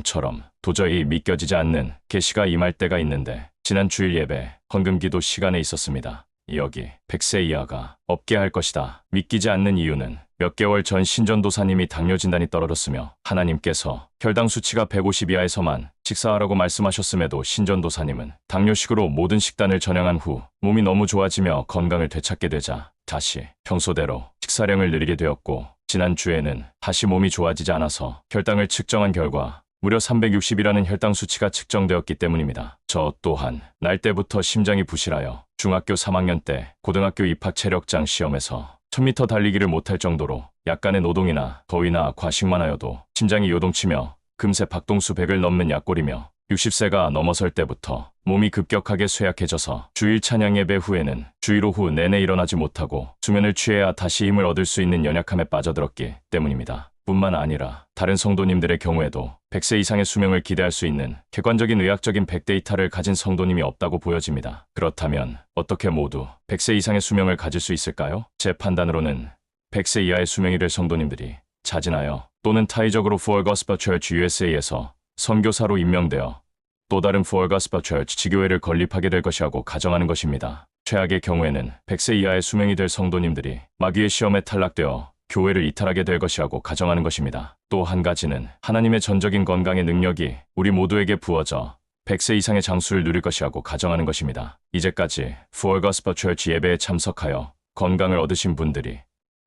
좀처럼 도저히 믿겨지지 않는 계시가 임할 때가 있는데 지난 주일 예배 헌금기도 시간에 있었습니다. 여기 100세 이하가 없게 할 것이다. 믿기지 않는 이유는 몇 개월 전 신전도사님이 당뇨 진단이 떨어졌으며 하나님께서 혈당 수치가 150 이하에서만 식사하라고 말씀하셨음에도 신전도사님은 당뇨식으로 모든 식단을 전향한 후 몸이 너무 좋아지며 건강을 되찾게 되자 다시 평소대로 식사량을 늘리게 되었고 지난 주에는 다시 몸이 좋아지지 않아서 혈당을 측정한 결과 무려 360이라는 혈당 수치가 측정되었기 때문입니다. 저 또한 날 때부터 심장이 부실하여 중학교 3학년 때 고등학교 입학 체력장 시험에서 1000m 달리기를 못할 정도로 약간의 노동이나 더위나 과식만 하여도 심장이 요동치며 금세 박동수 100을 넘는 약골이며 60세가 넘어설 때부터 몸이 급격하게 쇠약해져서 주일 찬양 예배 후에는 주일 오후 내내 일어나지 못하고 수면을 취해야 다시 힘을 얻을 수 있는 연약함에 빠져들었기 때문입니다. 뿐만 아니라 다른 성도님들의 경우에도 100세 이상의 수명을 기대할 수 있는 객관적인 의학적인 백데이터를 가진 성도님이 없다고 보여집니다. 그렇다면 어떻게 모두 100세 이상의 수명을 가질 수 있을까요? 제 판단으로는 100세 이하의 수명이 될 성도님들이 자진하여 또는 타의적으로 Full Gospel Church USA에서 선교사로 임명되어 또 다른 Full Gospel Church 지교회를 건립하게 될 것이라고 가정하는 것입니다. 최악의 경우에는 100세 이하의 수명이 될 성도님들이 마귀의 시험에 탈락되어 교회를 이탈하게 될 것이라고 가정하는 것입니다. 또 한 가지는 하나님의 전적인 건강의 능력이 우리 모두에게 부어져 100세 이상의 장수를 누릴 것이라고 가정하는 것입니다. 이제까지 Full Gospel Church 예배에 참석하여 건강을 얻으신 분들이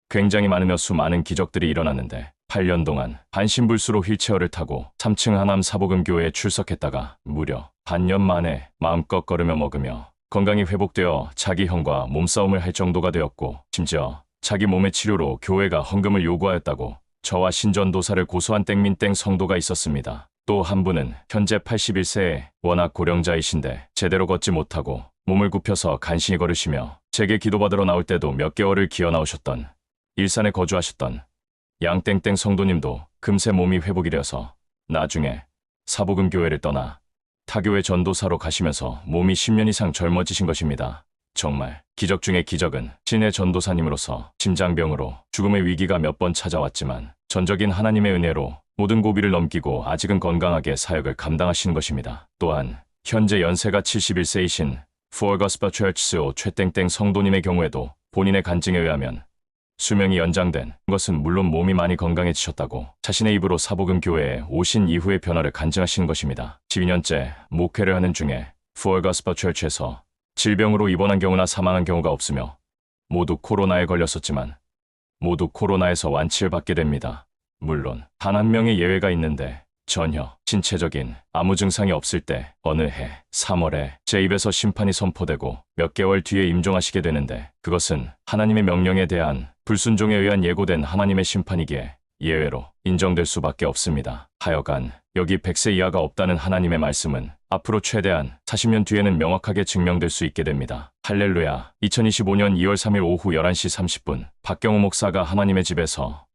굉장히 많으며 수많은 기적들이 일어났는데 8년 동안 반신불수로 휠체어를 타고 3층 하남 사복음교회에 출석했다가 무려 반년 만에 마음껏 걸으며 먹으며 건강이 회복되어 자기 형과 몸싸움을 할 정도가 되었고 심지어 자기 몸의 치료로 교회가 헌금을 요구하였다고 저와 신전도사를 고소한 땡민땡 성도가 있었습니다. 또 한 분은 현재 81세에 워낙 고령자이신데 제대로 걷지 못하고 몸을 굽혀서 간신히 걸으시며 제게 기도받으러 나올 때도 몇 개월을 기어 나오셨던 일산에 거주하셨던 양땡땡 성도님도 금세 몸이 회복이 되어서 나중에 사복음교회를 떠나 타교회 전도사로 가시면서 몸이 10년 이상 젊어지신 것입니다. 정말 기적 중의 기적은 신의 전도사님으로서 심장병으로 죽음의 위기가 몇 번 찾아왔지만 전적인 하나님의 은혜로 모든 고비를 넘기고 아직은 건강하게 사역을 감당하시는 것입니다. 또한 현재 연세가 71세이신 Full Gospel Church 최땡땡 성도님의 경우에도 본인의 간증에 의하면 수명이 연장된 것은 물론 몸이 많이 건강해지셨다고 자신의 입으로 사복음 교회에 오신 이후의 변화를 간증하시는 것입니다. 12년째 목회를 하는 중에 Full Gospel Church에서 질병으로 입원한 경우나 사망한 경우가 없으며 모두 코로나에 걸렸었지만 모두 코로나에서 완치를 받게 됩니다. 물론 단 한 명의 예외가 있는데 전혀 신체적인 아무 증상이 없을 때 어느 해 3월에 제 입에서 심판이 선포되고 몇 개월 뒤에 임종하시게 되는데 그것은 하나님의 명령에 대한 불순종에 의한 예고된 하나님의 심판이기에 예외로 인정될 수밖에 없습니다. 하여간 여기 100세 이하가 없다는 하나님의 말씀은 앞으로 최대한 40년 뒤에는 명확하게 증명될 수 있게 됩니다. 할렐루야. 2025년 2월 3일 오후 11시 30분 박경호 목사가 하나님의 집에서